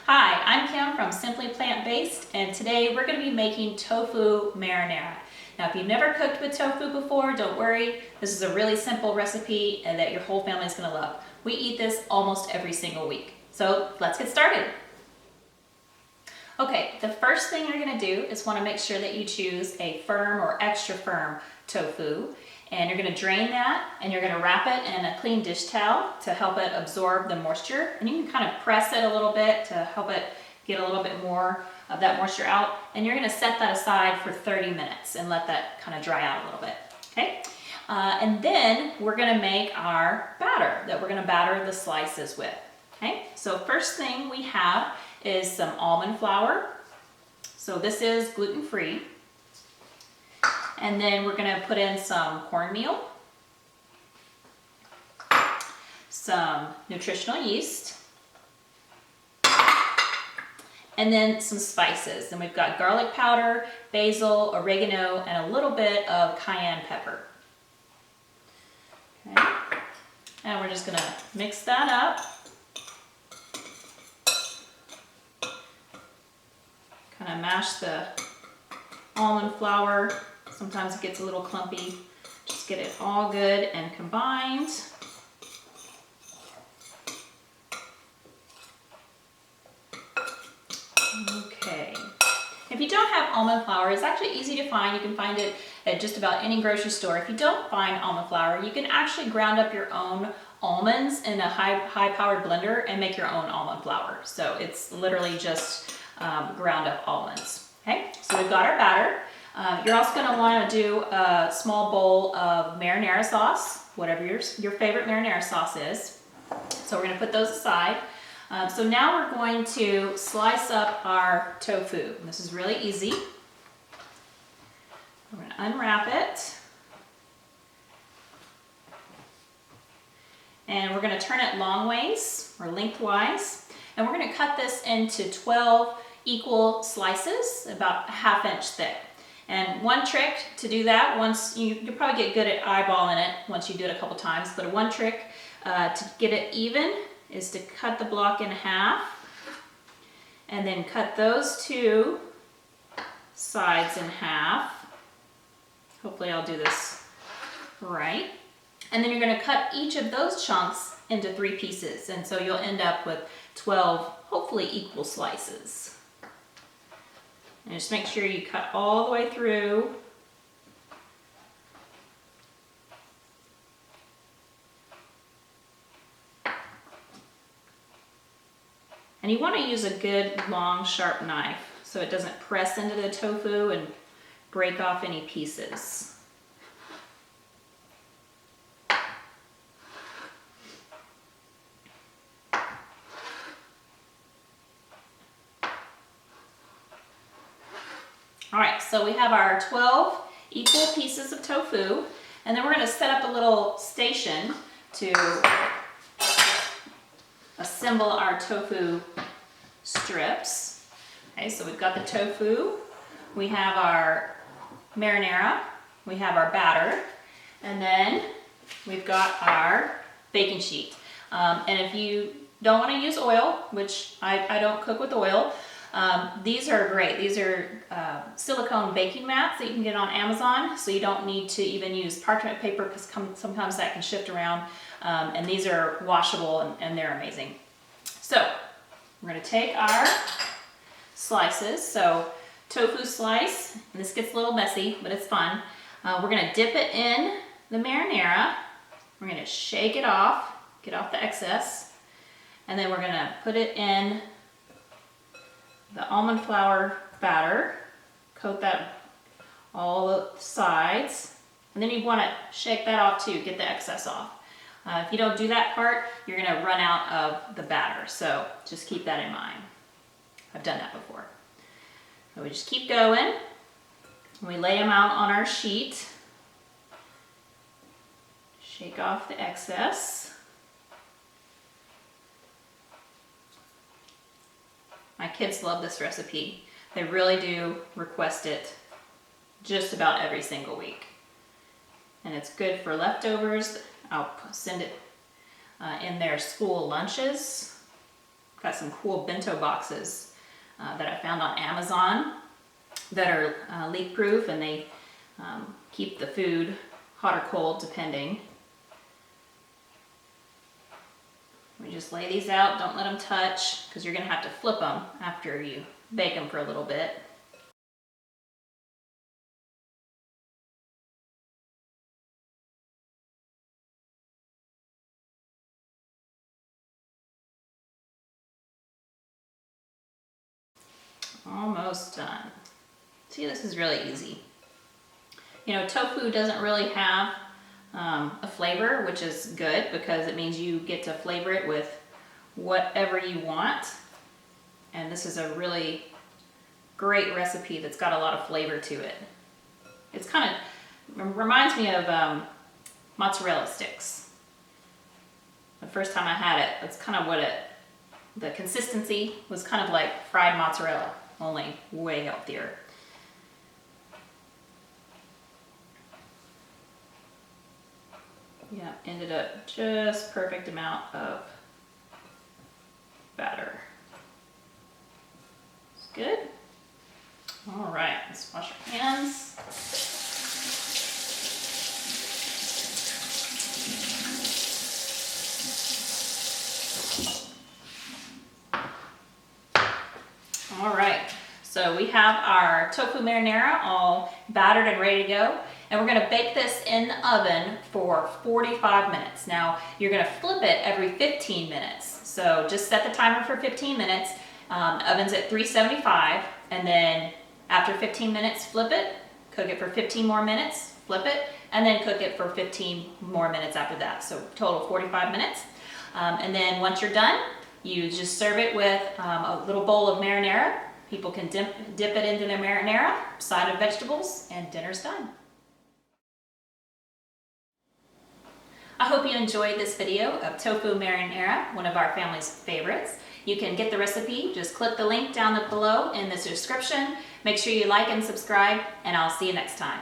Hi, I'm Kim from Simply Plant Based, and today we're going to be making tofu marinara. Now, if you've never cooked with tofu before, don't worry. This is a really simple recipe and that your whole family is going to love. We eat this almost every single week. So let's get started. Okay, the first thing you're going to do is want to make sure that you choose a firm or extra firm tofu. And you're going to drain that and you're going to wrap it in a clean dish towel to help it absorb the moisture. And you can kind of press it a little bit to help it get a little bit more of that moisture out. And you're going to set that aside for 30 minutes and let that kind of dry out a little bit. Okay? And then we're going to make our batter that we're going to batter the slices with. Okay? So first thing we have is some almond flour. So this is gluten-free. And then we're going to put in some cornmeal, some nutritional yeast, and then some spices. And we've got garlic powder, basil, oregano, and a little bit of cayenne pepper. Okay. And we're just going to mix that up. Kind of mash the almond flour. Sometimes it gets a little clumpy. Just get it all good and combined. Okay. If you don't have almond flour, it's actually easy to find. You can find it at just about any grocery store. If you don't find almond flour, you can actually ground up your own almonds in a high-powered blender and make your own almond flour. So it's literally just ground up almonds. Okay, so we've got our batter. You're also going to want to do a small bowl of marinara sauce, whatever your favorite marinara sauce is. So we're going to put those aside. So now we're going to slice up our tofu. This is really easy. We're going to unwrap it. And we're going to turn it long ways or lengthwise. And we're going to cut this into 12 equal slices, about a ½ inch thick. And one trick to do that, once you'll probably get good at eyeballing it once you do it a couple times, but one trick to get it even is to cut the block in half and then cut those two sides in half. Hopefully I'll do this right. And then you're going to cut each of those chunks into 3 pieces, and so you'll end up with 12 hopefully equal slices. And just make sure you cut all the way through. And you want to use a good long sharp knife so it doesn't press into the tofu and break off any pieces. All right, so we have our 12 equal pieces of tofu, and then we're going to set up a little station to assemble our tofu strips. Okay, so we've got the tofu, we have our marinara, we have our batter, and then we've got our baking sheet. And if you don't want to use oil, which I don't cook with oil, these are great. These are silicone baking mats that you can get on Amazon, so you don't need to even use parchment paper because sometimes that can shift around. And these are washable and they're amazing. So we're going to take our slices. So tofu slice, and this gets a little messy, but it's fun. We're going to dip it in the marinara. We're going to shake it off, get off the excess, and then we're going to put it in the almond flour batter, coat that all the sides, and then you want to shake that off too, get the excess off. If you don't do that part, you're going to run out of the batter, so just keep that in mind. I've done that before. So we just keep going, and we lay them out on our sheet. Shake off the excess. My kids love this recipe. They really do request it just about every single week. And it's good for leftovers. I'll send it in their school lunches. Got some cool bento boxes that I found on Amazon that are leak proof, and they keep the food hot or cold depending. We just lay these out, don't let them touch, because you're going to have to flip them after you bake them for a little bit. Almost done. See, this is really easy. You know, tofu doesn't really have a flavor, which is good because it means you get to flavor it with whatever you want. And this is a really great recipe that's got a lot of flavor to it. It's kind of reminds me of mozzarella sticks. The first time I had it, that's kind of what the consistency was, kind of like fried mozzarella, only way healthier. Yeah, ended up just perfect amount of batter. It's good. All right, let's wash our hands. All right, so we have our tofu marinara all battered and ready to go. And we're gonna bake this in the oven for 45 minutes. Now, you're gonna flip it every 15 minutes. So just set the timer for 15 minutes. Oven's at 375, and then after 15 minutes, flip it, cook it for 15 more minutes, flip it, and then cook it for 15 more minutes after that. So total 45 minutes. And then once you're done, you just serve it with a little bowl of marinara. People can dip it into their marinara, side of vegetables, and dinner's done. I hope you enjoyed this video of tofu marinara, one of our family's favorites. You can get the recipe, just click the link down below in the description. Make sure you like and subscribe, and I'll see you next time.